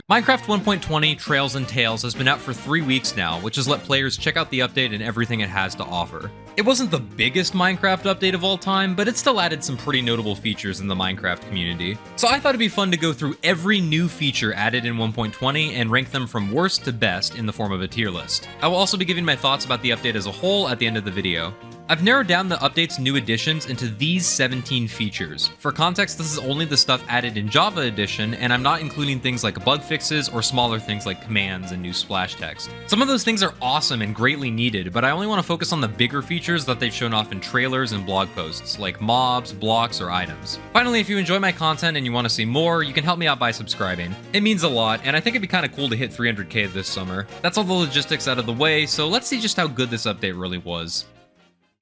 Minecraft 1.20 Trails and Tales has been out for 3 weeks now, which has let players check out the update and everything it has to offer. It wasn't the biggest Minecraft update of all time, but it still added some pretty notable features in the Minecraft community. So I thought it'd be fun to go through every new feature added in 1.20 and rank them from worst to best in the form of a tier list. I will also be giving my thoughts about the update as a whole at the end of the video. I've narrowed down the update's new additions into these 17 features. For context, this is only the stuff added in Java Edition, and I'm not including things like bug fixes or smaller things like commands and new splash text. Some of those things are awesome and greatly needed, but I only want to focus on the bigger features that they've shown off in trailers and blog posts, like mobs, blocks, or items. Finally, if you enjoy my content and you want to see more, you can help me out by subscribing. It means a lot, and I think it'd be kind of cool to hit 300k this summer. That's all the logistics out of the way, so let's see just how good this update really was.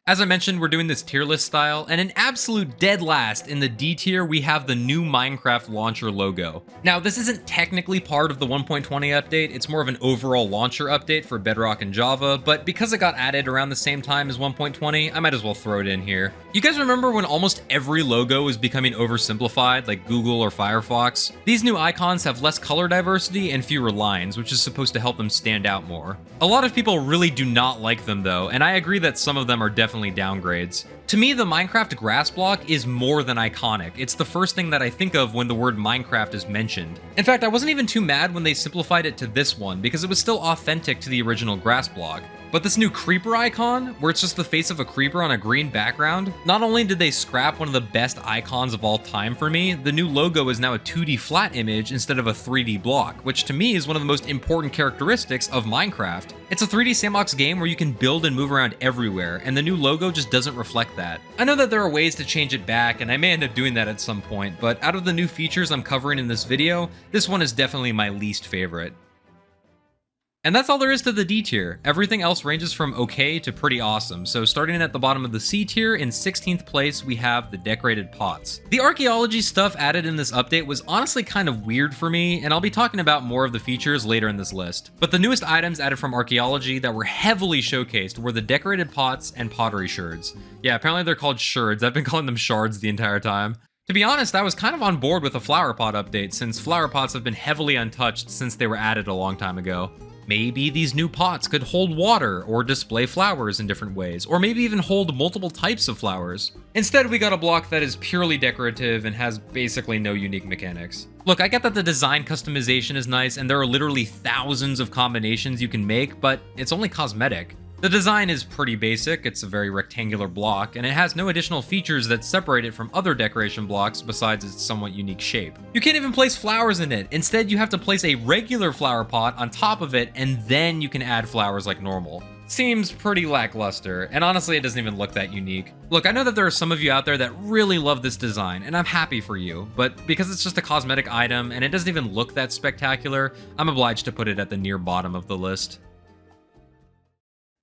As I mentioned, we're doing this tier list style, and an absolute dead last in the D tier, we have the new Minecraft launcher logo. Now, this isn't technically part of the 1.20 update, it's more of an overall launcher update for Bedrock and Java, but because it got added around the same time as 1.20, I might as well throw it in here. You guys remember when almost every logo was becoming oversimplified, like Google or Firefox? These new icons have less color diversity and fewer lines, which is supposed to help them stand out more. A lot of people really do not like them though, and I agree that some of them are definitely downgrades. To me, the Minecraft grass block is more than iconic. It's the first thing that I think of when the word Minecraft is mentioned. In fact, I wasn't even too mad when they simplified it to this one, because it was still authentic to the original grass block. But this new creeper icon, where it's just the face of a creeper on a green background, not only did they scrap one of the best icons of all time for me, the new logo is now a 2D flat image instead of a 3D block, which to me is one of the most important characteristics of Minecraft. It's a 3D sandbox game where you can build and move around everywhere, and the new logo just doesn't reflect that. I know that there are ways to change it back, and I may end up doing that at some point, but out of the new features I'm covering in this video, this one is definitely my least favorite. And that's all there is to the D tier. Everything else ranges from okay to pretty awesome. So starting at the bottom of the C tier, in 16th place, we have the decorated pots. The archaeology stuff added in this update was honestly kind of weird for me, and I'll be talking about more of the features later in this list. But the newest items added from archaeology that were heavily showcased were the decorated pots and pottery shards. Yeah, apparently they're called shards. I've been calling them shards the entire time. To be honest, I was kind of on board with a flower pot update, since flower pots have been heavily untouched since they were added a long time ago. Maybe these new pots could hold water or display flowers in different ways, or maybe even hold multiple types of flowers. Instead, we got a block that is purely decorative and has basically no unique mechanics. Look, I get that the design customization is nice and there are literally thousands of combinations you can make, but it's only cosmetic. The design is pretty basic, it's a very rectangular block, and it has no additional features that separate it from other decoration blocks besides its somewhat unique shape. You can't even place flowers in it. Instead, you have to place a regular flower pot on top of it, and then you can add flowers like normal. Seems pretty lackluster, and honestly, it doesn't even look that unique. Look, I know that there are some of you out there that really love this design, and I'm happy for you, but because it's just a cosmetic item and it doesn't even look that spectacular, I'm obliged to put it at the near bottom of the list.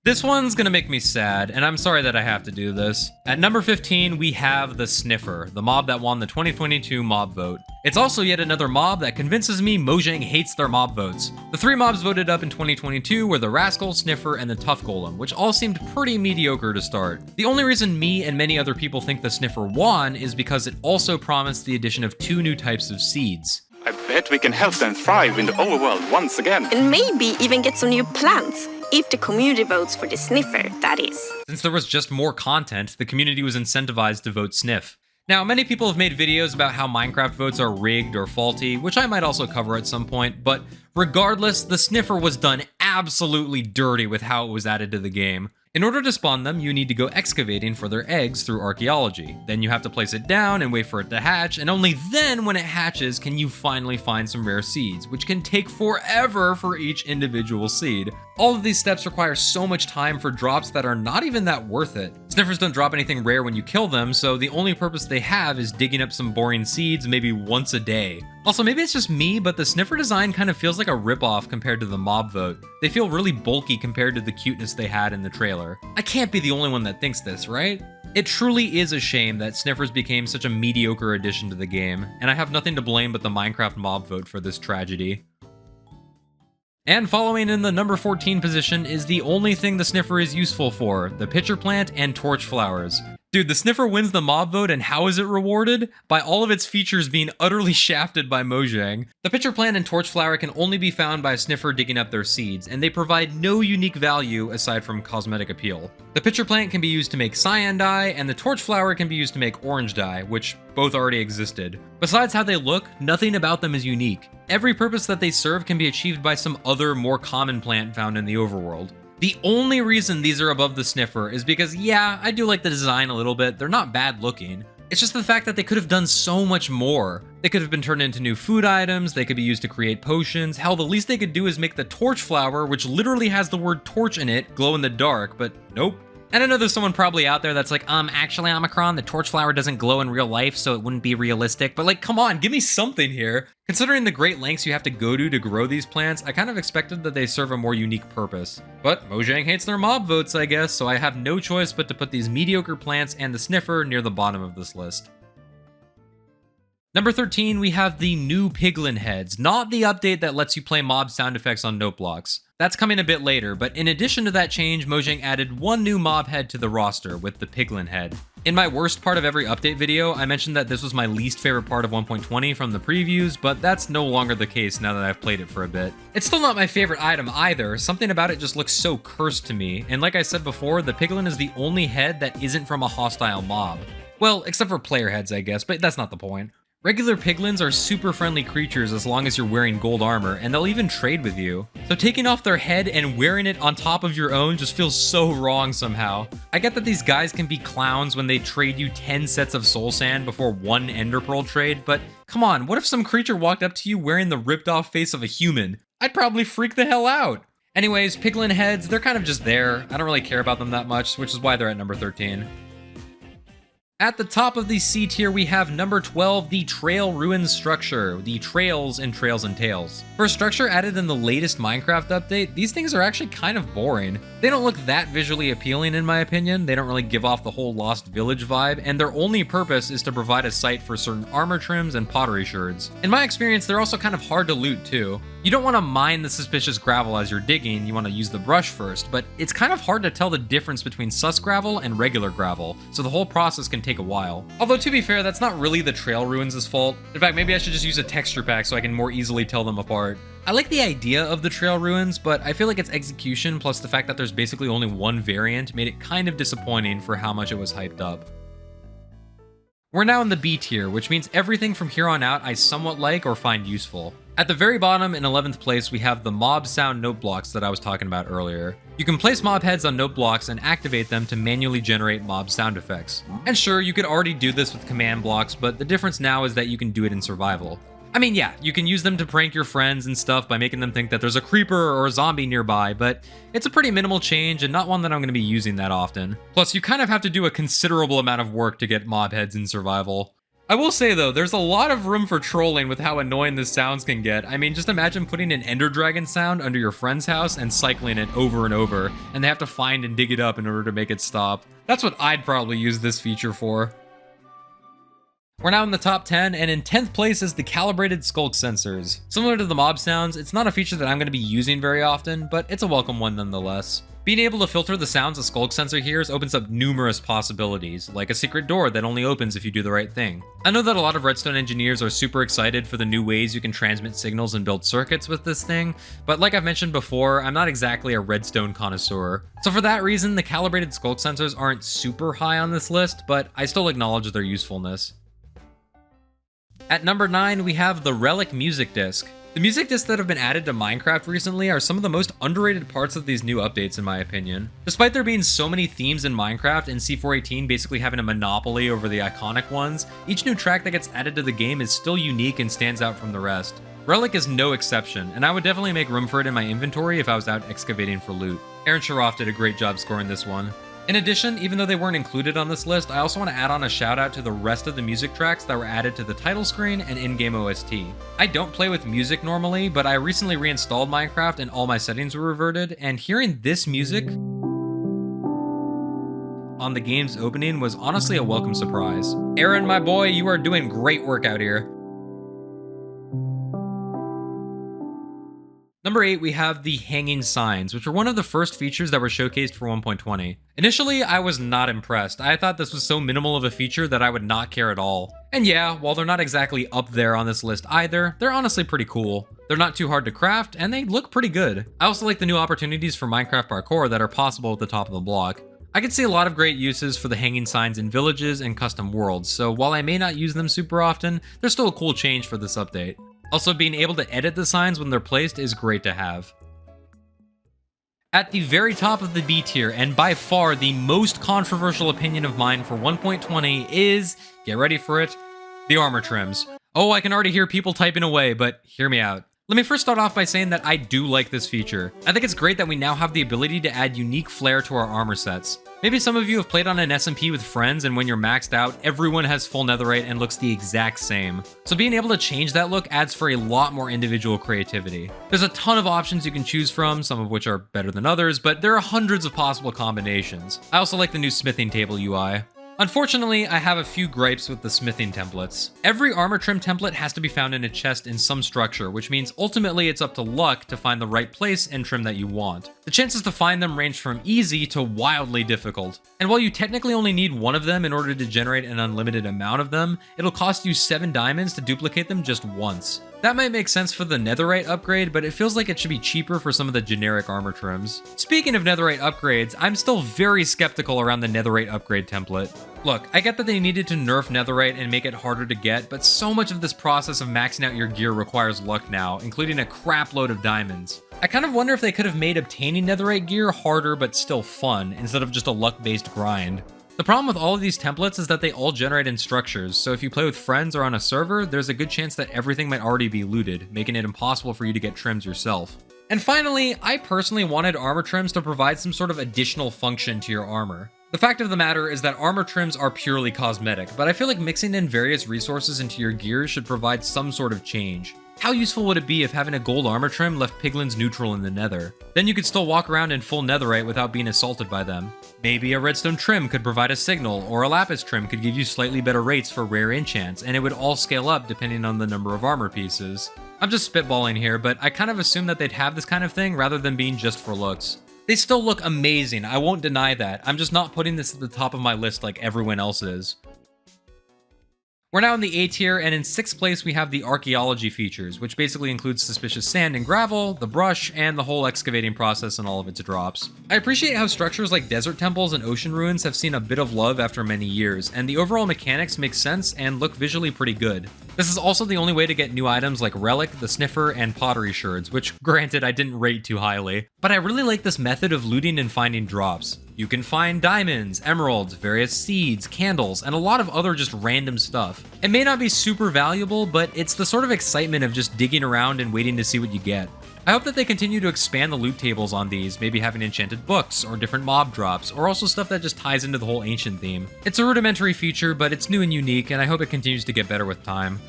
This one's gonna make me sad, and I'm sorry that I have to do this. At number 15, we have the Sniffer, the mob that won the 2022 mob vote. It's also yet another mob that convinces me Mojang hates their mob votes. The 3 mobs voted up in 2022 were the Rascal, Sniffer, and the Tough Golem, which all seemed pretty mediocre to start. The only reason me and many other people think the Sniffer won is because it also promised the addition of 2 new types of seeds. I bet we can help them thrive in the overworld once again. And maybe even get some new plants. If the community votes for the Sniffer, that is. Since there was just more content, the community was incentivized to vote Sniff. Now, many people have made videos about how Minecraft votes are rigged or faulty, which I might also cover at some point, but regardless, the Sniffer was done absolutely dirty with how it was added to the game. In order to spawn them, you need to go excavating for their eggs through archaeology. Then you have to place it down and wait for it to hatch, and only then when it hatches can you finally find some rare seeds, which can take forever for each individual seed. All of these steps require so much time for drops that are not even that worth it. Sniffers don't drop anything rare when you kill them, so the only purpose they have is digging up some boring seeds maybe once a day. Also, maybe it's just me, but the Sniffer design kind of feels like a ripoff compared to the mob vote. They feel really bulky compared to the cuteness they had in the trailer. I can't be the only one that thinks this, right? It truly is a shame that Sniffers became such a mediocre addition to the game, and I have nothing to blame but the Minecraft mob vote for this tragedy. And following in the number 14 position is the only thing the Sniffer is useful for, the pitcher plant and torch flowers. Dude, the Sniffer wins the mob vote, and how is it rewarded? By all of its features being utterly shafted by Mojang. The pitcher plant and Torchflower can only be found by a Sniffer digging up their seeds, and they provide no unique value aside from cosmetic appeal. The pitcher plant can be used to make cyan dye, and the Torchflower can be used to make orange dye, which both already existed. Besides how they look, nothing about them is unique. Every purpose that they serve can be achieved by some other, more common plant found in the overworld. The only reason these are above the Sniffer is because, yeah, I do like the design a little bit, they're not bad looking. It's just the fact that they could have done so much more. They could have been turned into new food items, they could be used to create potions, hell, the least they could do is make the Torchflower, which literally has the word torch in it, glow in the dark, but nope. And I know there's someone probably out there that's like, actually, Omicron, the Torchflower doesn't glow in real life, so it wouldn't be realistic. But like, come on, give me something here. Considering the great lengths you have to go to grow these plants, I kind of expected that they serve a more unique purpose. But Mojang hates their mob votes, I guess, so I have no choice but to put these mediocre plants and the Sniffer near the bottom of this list. Number 13, we have the new Piglin Heads, not the update that lets you play mob sound effects on note blocks. That's coming a bit later, but in addition to that change, Mojang added one new mob head to the roster with the Piglin Head. In my worst part of every update video, I mentioned that this was my least favorite part of 1.20 from the previews, but that's no longer the case now that I've played it for a bit. It's still not my favorite item either, something about it just looks so cursed to me, and like I said before, the Piglin is the only head that isn't from a hostile mob. Well, except for player heads, I guess, but that's not the point. Regular piglins are super friendly creatures as long as you're wearing gold armor, and they'll even trade with you. So taking off their head and wearing it on top of your own just feels so wrong somehow. I get that these guys can be clowns when they trade you 10 sets of soul sand before one ender pearl trade, but come on, what if some creature walked up to you wearing the ripped off face of a human? I'd probably freak the hell out. Anyways, Piglin Heads, they're kind of just there. I don't really care about them that much, which is why they're at number 13. At the top of the C tier, we have number 12, the Trail Ruins structure, the trails in Trails and Tales. For a structure added in the latest Minecraft update, these things are actually kind of boring. They don't look that visually appealing in my opinion, they don't really give off the whole Lost Village vibe, and their only purpose is to provide a site for certain armor trims and pottery sherds. In my experience, they're also kind of hard to loot too. You don't want to mine the suspicious gravel as you're digging, you want to use the brush first, but it's kind of hard to tell the difference between sus gravel and regular gravel, so the whole process can take a while. Although to be fair, that's not really the Trail Ruins' fault. In fact, maybe I should just use a texture pack so I can more easily tell them apart. I like the idea of the Trail Ruins, but I feel like its execution plus the fact that there's basically only one variant made it kind of disappointing for how much it was hyped up. We're now in the B tier, which means everything from here on out I somewhat like or find useful. At the very bottom, in 11th place, we have the mob sound note blocks that I was talking about earlier. You can place mob heads on note blocks and activate them to manually generate mob sound effects. And sure, you could already do this with command blocks, but the difference now is that you can do it in survival. I mean, yeah, you can use them to prank your friends and stuff by making them think that there's a creeper or a zombie nearby, but it's a pretty minimal change and not one that I'm going to be using that often. Plus, you kind of have to do a considerable amount of work to get mob heads in survival. I will say though, there's a lot of room for trolling with how annoying the sounds can get. I mean, just imagine putting an Ender Dragon sound under your friend's house and cycling it over and over, and they have to find and dig it up in order to make it stop. That's what I'd probably use this feature for. We're now in the top 10, and in 10th place is the calibrated skulk sensors. Similar to the mob sounds, it's not a feature that I'm going to be using very often, but it's a welcome one nonetheless. Being able to filter the sounds a skulk sensor hears opens up numerous possibilities, like a secret door that only opens if you do the right thing. I know that a lot of Redstone engineers are super excited for the new ways you can transmit signals and build circuits with this thing, but like I've mentioned before, I'm not exactly a Redstone connoisseur. So for that reason, the calibrated skulk sensors aren't super high on this list, but I still acknowledge their usefulness. At number 9, we have the Relic Music Disc. The music discs that have been added to Minecraft recently are some of the most underrated parts of these new updates in my opinion. Despite there being so many themes in Minecraft and C418 basically having a monopoly over the iconic ones, each new track that gets added to the game is still unique and stands out from the rest. Relic is no exception, and I would definitely make room for it in my inventory if I was out excavating for loot. Aaron Sharoff did a great job scoring this one. In addition, even though they weren't included on this list, I also want to add on a shout out to the rest of the music tracks that were added to the title screen and in-game OST. I don't play with music normally, but I recently reinstalled Minecraft and all my settings were reverted, and hearing this music on the game's opening was honestly a welcome surprise. Aaron, my boy, you are doing great work out here. Number 8, we have the hanging signs, which were one of the first features that were showcased for 1.20. Initially, I was not impressed. I thought this was so minimal of a feature that I would not care at all. And yeah, while they're not exactly up there on this list either, they're honestly pretty cool. They're not too hard to craft, and they look pretty good. I also like the new opportunities for Minecraft parkour that are possible at the top of the block. I can see a lot of great uses for the hanging signs in villages and custom worlds, so while I may not use them super often, they're still a cool change for this update. Also, being able to edit the signs when they're placed is great to have. At the very top of the B tier, and by far the most controversial opinion of mine for 1.20 is, get ready for it, the armor trims. Oh, I can already hear people typing away, but hear me out. Let me first start off by saying that I do like this feature. I think it's great that we now have the ability to add unique flair to our armor sets. Maybe some of you have played on an SMP with friends, and when you're maxed out, everyone has full netherite and looks the exact same. So being able to change that look adds for a lot more individual creativity. There's a ton of options you can choose from, some of which are better than others, but there are hundreds of possible combinations. I also like the new smithing table UI. Unfortunately, I have a few gripes with the smithing templates. Every armor trim template has to be found in a chest in some structure, which means ultimately it's up to luck to find the right place and trim that you want. The chances to find them range from easy to wildly difficult. And while you technically only need one of them in order to generate an unlimited amount of them, it'll cost you 7 diamonds to duplicate them just once. That might make sense for the netherite upgrade, but it feels like it should be cheaper for some of the generic armor trims. Speaking of netherite upgrades, I'm still very skeptical around the netherite upgrade template. Look, I get that they needed to nerf netherite and make it harder to get, but so much of this process of maxing out your gear requires luck now, including a crap load of diamonds. I kind of wonder if they could have made obtaining netherite gear harder but still fun, instead of just a luck-based grind. The problem with all of these templates is that they all generate in structures, so if you play with friends or on a server, there's a good chance that everything might already be looted, making it impossible for you to get trims yourself. And finally, I personally wanted armor trims to provide some sort of additional function to your armor. The fact of the matter is that armor trims are purely cosmetic, but I feel like mixing in various resources into your gear should provide some sort of change. How useful would it be if having a gold armor trim left piglins neutral in the nether? Then you could still walk around in full netherite without being assaulted by them. Maybe a redstone trim could provide a signal, or a lapis trim could give you slightly better rates for rare enchants, and it would all scale up depending on the number of armor pieces. I'm just spitballing here, but I kind of assume that they'd have this kind of thing rather than being just for looks. They still look amazing, I won't deny that. I'm just not putting this at the top of my list like everyone else is. We're now in the A tier, and in 6th place we have the archaeology features, which basically includes suspicious sand and gravel, the brush, and the whole excavating process and all of its drops. I appreciate how structures like desert temples and ocean ruins have seen a bit of love after many years, and the overall mechanics make sense and look visually pretty good. This is also the only way to get new items like Relic, the Sniffer, and Pottery Sherds, which granted I didn't rate too highly, but I really like this method of looting and finding drops. You can find diamonds, emeralds, various seeds, candles, and a lot of other just random stuff. It may not be super valuable, but it's the sort of excitement of just digging around and waiting to see what you get. I hope that they continue to expand the loot tables on these, maybe having enchanted books, or different mob drops, or also stuff that just ties into the whole ancient theme. It's a rudimentary feature, but it's new and unique, and I hope it continues to get better with time.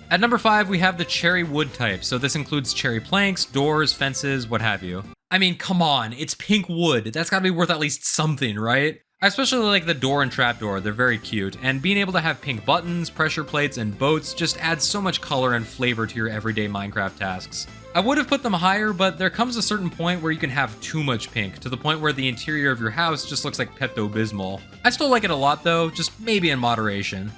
At number 5, we have the cherry wood type, so this includes cherry planks, doors, fences, what have you. I mean, come on, it's pink wood. That's gotta be worth at least something, right? I especially like the door and trapdoor, they're very cute, and being able to have pink buttons, pressure plates, and boats just adds so much color and flavor to your everyday Minecraft tasks. I would have put them higher, but there comes a certain point where you can have too much pink, to the point where the interior of your house just looks like Pepto-Bismol. I still like it a lot though, just maybe in moderation.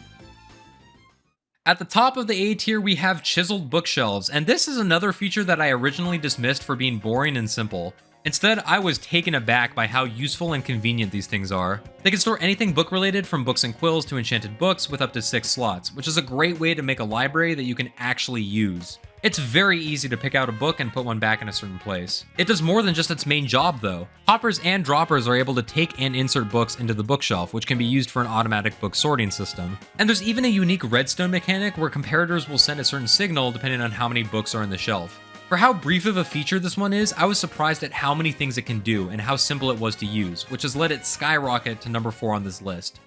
At the top of the A tier, we have chiseled bookshelves, and this is another feature that I originally dismissed for being boring and simple. Instead, I was taken aback by how useful and convenient these things are. They can store anything book-related, from books and quills to enchanted books, with up to 6 slots, which is a great way to make a library that you can actually use. It's very easy to pick out a book and put one back in a certain place. It does more than just its main job though. Hoppers and droppers are able to take and insert books into the bookshelf, which can be used for an automatic book sorting system. And there's even a unique redstone mechanic where comparators will send a certain signal depending on how many books are in the shelf. For how brief of a feature this one is, I was surprised at how many things it can do and how simple it was to use, which has let it skyrocket to number 4 on this list.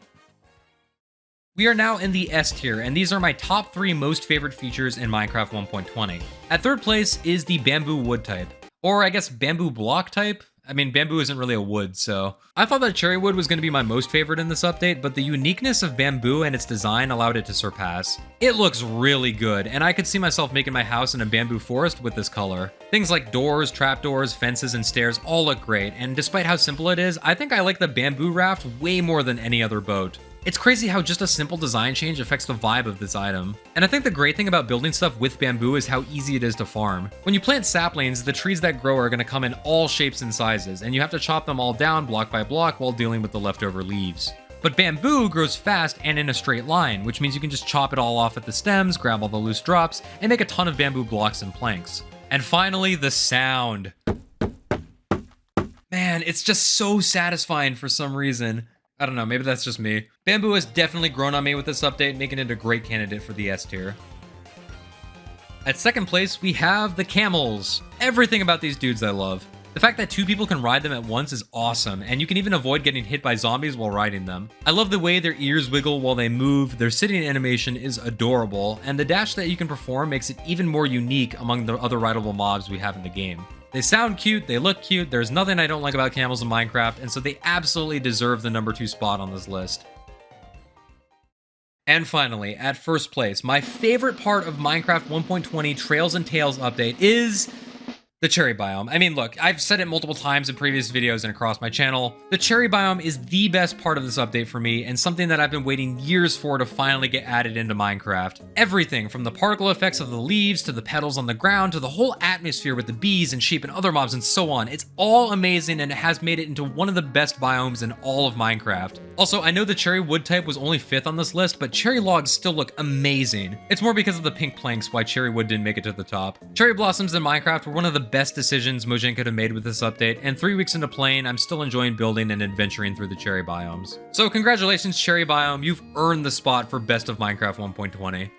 We are now in the S tier, and these are my top 3 most favorite features in Minecraft 1.20. At 3rd place is the bamboo wood type, or I guess bamboo block type. I mean, bamboo isn't really a wood, so... I thought that cherry wood was going to be my most favorite in this update, but the uniqueness of bamboo and its design allowed it to surpass. It looks really good, and I could see myself making my house in a bamboo forest with this color. Things like doors, trapdoors, fences, and stairs all look great, and despite how simple it is, I think I like the bamboo raft way more than any other boat. It's crazy how just a simple design change affects the vibe of this item. And I think the great thing about building stuff with bamboo is how easy it is to farm. When you plant saplings, the trees that grow are going to come in all shapes and sizes, and you have to chop them all down block by block while dealing with the leftover leaves. But bamboo grows fast and in a straight line, which means you can just chop it all off at the stems, grab all the loose drops, and make a ton of bamboo blocks and planks. And finally, the sound. Man, it's just so satisfying for some reason. I don't know, maybe that's just me. Bamboo has definitely grown on me with this update, making it a great candidate for the S tier. At second place, we have the camels. Everything about these dudes I love. The fact that 2 people can ride them at once is awesome, and you can even avoid getting hit by zombies while riding them. I love the way their ears wiggle while they move, their sitting animation is adorable, and the dash that you can perform makes it even more unique among the other rideable mobs we have in the game. They sound cute, they look cute, there's nothing I don't like about camels in Minecraft, and so they absolutely deserve the number 2 spot on this list. And finally, at first place, my favorite part of Minecraft 1.20 Trails and Tales update is the cherry biome. I mean, look, I've said it multiple times in previous videos and across my channel. The cherry biome is the best part of this update for me and something that I've been waiting years for to finally get added into Minecraft. Everything from the particle effects of the leaves to the petals on the ground to the whole atmosphere with the bees and sheep and other mobs and so on. It's all amazing and it has made it into one of the best biomes in all of Minecraft. Also, I know the cherry wood type was only 5th on this list, but cherry logs still look amazing. It's more because of the pink planks why cherry wood didn't make it to the top. Cherry blossoms in Minecraft were one of the best decisions Mojang could have made with this update, and 3 weeks into playing, I'm still enjoying building and adventuring through the cherry biomes. So congratulations, cherry biome, you've earned the spot for best of Minecraft 1.20.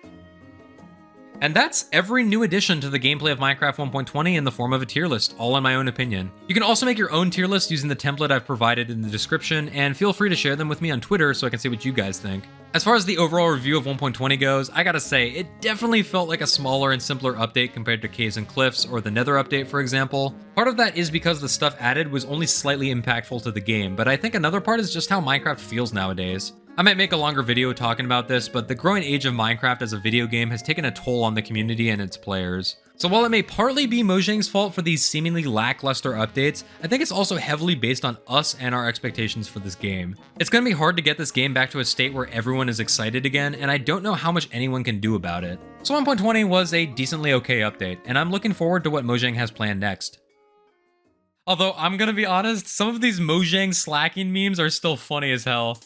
And that's every new addition to the gameplay of Minecraft 1.20 in the form of a tier list, all in my own opinion. You can also make your own tier list using the template I've provided in the description, and feel free to share them with me on Twitter so I can see what you guys think. As far as the overall review of 1.20 goes, I gotta say, it definitely felt like a smaller and simpler update compared to Caves and Cliffs or the Nether update, for example. Part of that is because the stuff added was only slightly impactful to the game, but I think another part is just how Minecraft feels nowadays. I might make a longer video talking about this, but the growing age of Minecraft as a video game has taken a toll on the community and its players. So while it may partly be Mojang's fault for these seemingly lackluster updates, I think it's also heavily based on us and our expectations for this game. It's going to be hard to get this game back to a state where everyone is excited again, and I don't know how much anyone can do about it. So 1.20 was a decently okay update, and I'm looking forward to what Mojang has planned next. Although, I'm gonna be honest, some of these Mojang slacking memes are still funny as hell.